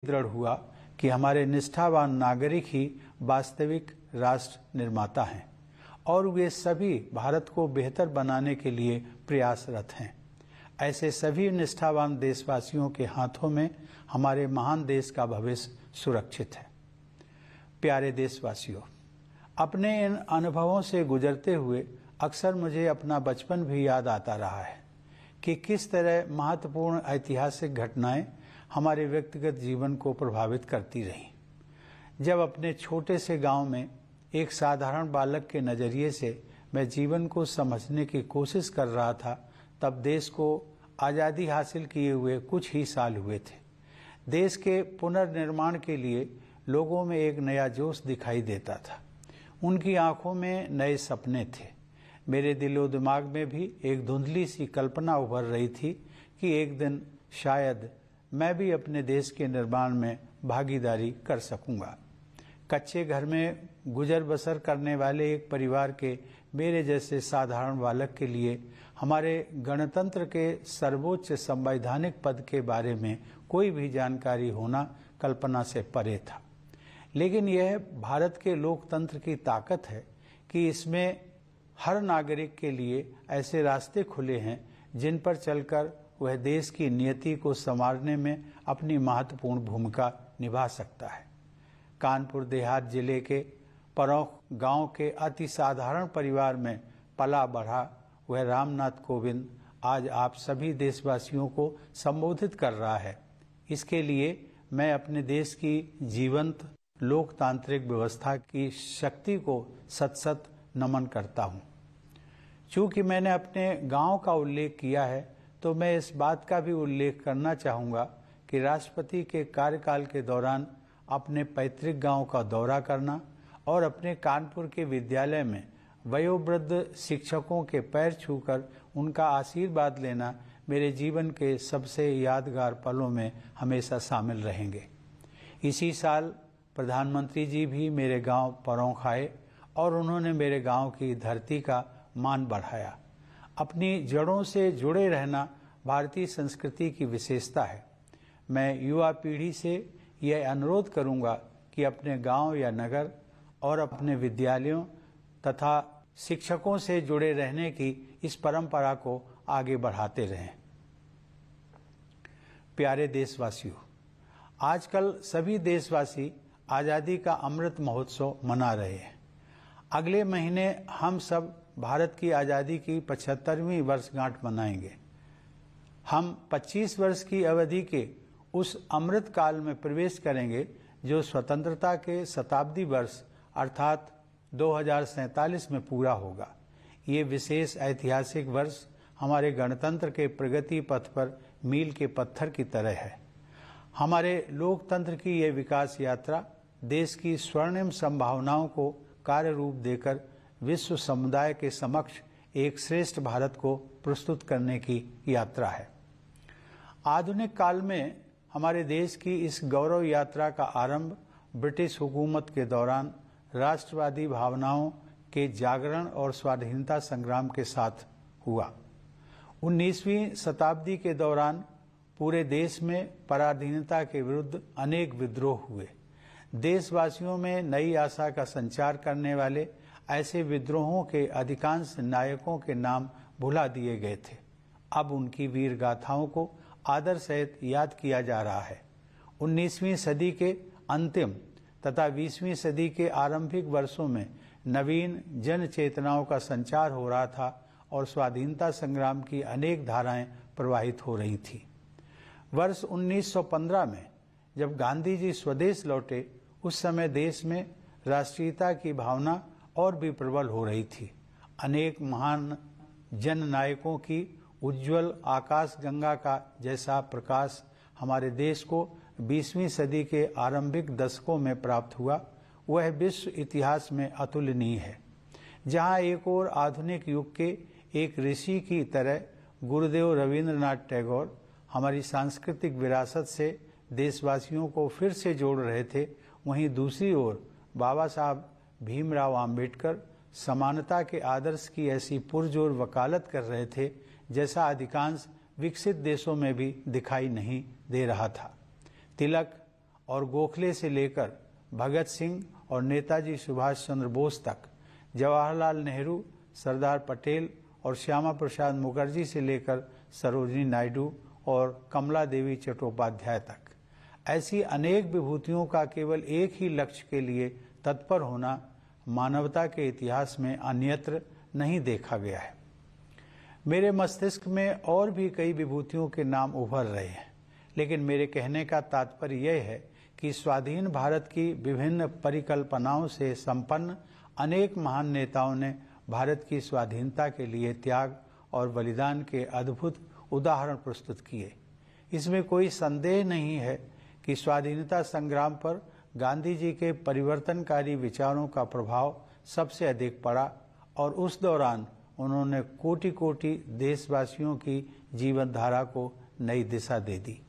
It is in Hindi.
दृढ़ हुआ कि हमारे निष्ठावान नागरिक ही वास्तविक राष्ट्र निर्माता हैं और वे सभी भारत को बेहतर बनाने के लिए प्रयासरत हैं। ऐसे सभी निष्ठावान देशवासियों के हाथों में हमारे महान देश का भविष्य सुरक्षित है। प्यारे देशवासियों, अपने इन अनुभवों से गुजरते हुए अक्सर मुझे अपना बचपन भी याद आता रहा है कि किस तरह महत्वपूर्ण ऐतिहासिक घटनाएं हमारे व्यक्तिगत जीवन को प्रभावित करती रहीं। जब अपने छोटे से गांव में एक साधारण बालक के नज़रिए से मैं जीवन को समझने की कोशिश कर रहा था, तब देश को आज़ादी हासिल किए हुए कुछ ही साल हुए थे। देश के पुनर्निर्माण के लिए लोगों में एक नया जोश दिखाई देता था। उनकी आंखों में नए सपने थे। मेरे दिलो दिमाग में भी एक धुंधली सी कल्पना उभर रही थी कि एक दिन शायद मैं भी अपने देश के निर्माण में भागीदारी कर सकूंगा। कच्चे घर में गुजर बसर करने वाले एक परिवार के मेरे जैसे साधारण बालक के लिए हमारे गणतंत्र के सर्वोच्च संवैधानिक पद के बारे में कोई भी जानकारी होना कल्पना से परे था। लेकिन यह भारत के लोकतंत्र की ताकत है कि इसमें हर नागरिक के लिए ऐसे रास्ते खुले हैं जिन पर चलकर वह देश की नियति को संवारने में अपनी महत्वपूर्ण भूमिका निभा सकता है। कानपुर देहात जिले के परौख गांव के अति साधारण परिवार में पला बढ़ा वह रामनाथ कोविंद आज आप सभी देशवासियों को संबोधित कर रहा है। इसके लिए मैं अपने देश की जीवंत लोकतांत्रिक व्यवस्था की शक्ति को सत नमन करता हूँ। चूंकि मैंने अपने गांव का उल्लेख किया है, तो मैं इस बात का भी उल्लेख करना चाहूँगा कि राष्ट्रपति के कार्यकाल के दौरान अपने पैतृक गांव का दौरा करना और अपने कानपुर के विद्यालय में वयोवृद्ध शिक्षकों के पैर छूकर उनका आशीर्वाद लेना मेरे जीवन के सबसे यादगार पलों में हमेशा शामिल रहेंगे। इसी साल प्रधानमंत्री जी भी मेरे गांव परौख आए और उन्होंने मेरे गांव की धरती का मान बढ़ाया। अपनी जड़ों से जुड़े रहना भारतीय संस्कृति की विशेषता है। मैं युवा पीढ़ी से यह अनुरोध करूंगा कि अपने गांव या नगर और अपने विद्यालयों तथा शिक्षकों से जुड़े रहने की इस परंपरा को आगे बढ़ाते रहें। प्यारे देशवासियों, आजकल सभी देशवासी आज़ादी का अमृत महोत्सव मना रहे हैं। अगले महीने हम सब भारत की आज़ादी की 75वीं वर्षगांठ मनाएंगे। हम 25 वर्ष की अवधि के उस अमृत काल में प्रवेश करेंगे जो स्वतंत्रता के शताब्दी वर्ष अर्थात 2047 में पूरा होगा। ये विशेष ऐतिहासिक वर्ष हमारे गणतंत्र के प्रगति पथ पर मील के पत्थर की तरह है। हमारे लोकतंत्र की ये विकास यात्रा देश की स्वर्णिम संभावनाओं को कार्य रूप देकर विश्व समुदाय के समक्ष एक श्रेष्ठ भारत को प्रस्तुत करने की यात्रा है। आधुनिक काल में हमारे देश की इस गौरव यात्रा का आरंभ ब्रिटिश हुकूमत के दौरान राष्ट्रवादी भावनाओं के जागरण और स्वाधीनता संग्राम के साथ हुआ। 19वीं शताब्दी के दौरान पूरे देश में पराधीनता के विरुद्ध अनेक विद्रोह हुए। देशवासियों में नई आशा का संचार करने वाले ऐसे विद्रोहों के अधिकांश नायकों के नाम भुला दिए गए थे। अब उनकी वीर गाथाओं को आदर सहित याद किया जा रहा है। 19वीं सदी के अंतिम तथा 20वीं सदी के आरंभिक वर्षों में नवीन जन चेतनाओं का संचार हो रहा था और स्वाधीनता संग्राम की अनेक धाराएं प्रवाहित हो रही थी। वर्ष 1915 में जब गांधी जी स्वदेश लौटे, उस समय देश में राष्ट्रीयता की भावना और भी प्रबल हो रही थी। अनेक महान जन नायकों की उज्जवल आकाश गंगा का जैसा प्रकाश हमारे देश को 20वीं सदी के आरंभिक दशकों में प्राप्त हुआ, वह विश्व इतिहास में अतुलनीय है। जहां एक और आधुनिक युग के एक ऋषि की तरह गुरुदेव रविंद्रनाथ टैगोर हमारी सांस्कृतिक विरासत से देशवासियों को फिर से जोड़ रहे थे, वहीं दूसरी ओर बाबा साहब भीमराव आम्बेडकर समानता के आदर्श की ऐसी पुरजोर वकालत कर रहे थे जैसा अधिकांश विकसित देशों में भी दिखाई नहीं दे रहा था। तिलक और गोखले से लेकर भगत सिंह और नेताजी सुभाष चंद्र बोस तक, जवाहरलाल नेहरू, सरदार पटेल और श्यामा प्रसाद मुखर्जी से लेकर सरोजिनी नायडू और कमला देवी चट्टोपाध्याय तक, ऐसी अनेक विभूतियों का केवल एक ही लक्ष्य के लिए तत्पर होना मानवता के इतिहास में अन्यत्र नहीं देखा गया है। मेरे मस्तिष्क में और भी कई विभूतियों के नाम उभर रहे हैं, लेकिन मेरे कहने का तात्पर्य यह है कि स्वाधीन भारत की विभिन्न परिकल्पनाओं से संपन्न अनेक महान नेताओं ने भारत की स्वाधीनता के लिए त्याग और बलिदान के अद्भुत उदाहरण प्रस्तुत किए। इसमें कोई संदेह नहीं है कि स्वाधीनता संग्राम पर गांधी जी के परिवर्तनकारी विचारों का प्रभाव सबसे अधिक पड़ा और उस दौरान उन्होंने कोटि कोटि देशवासियों की जीवन धारा को नई दिशा दे दी।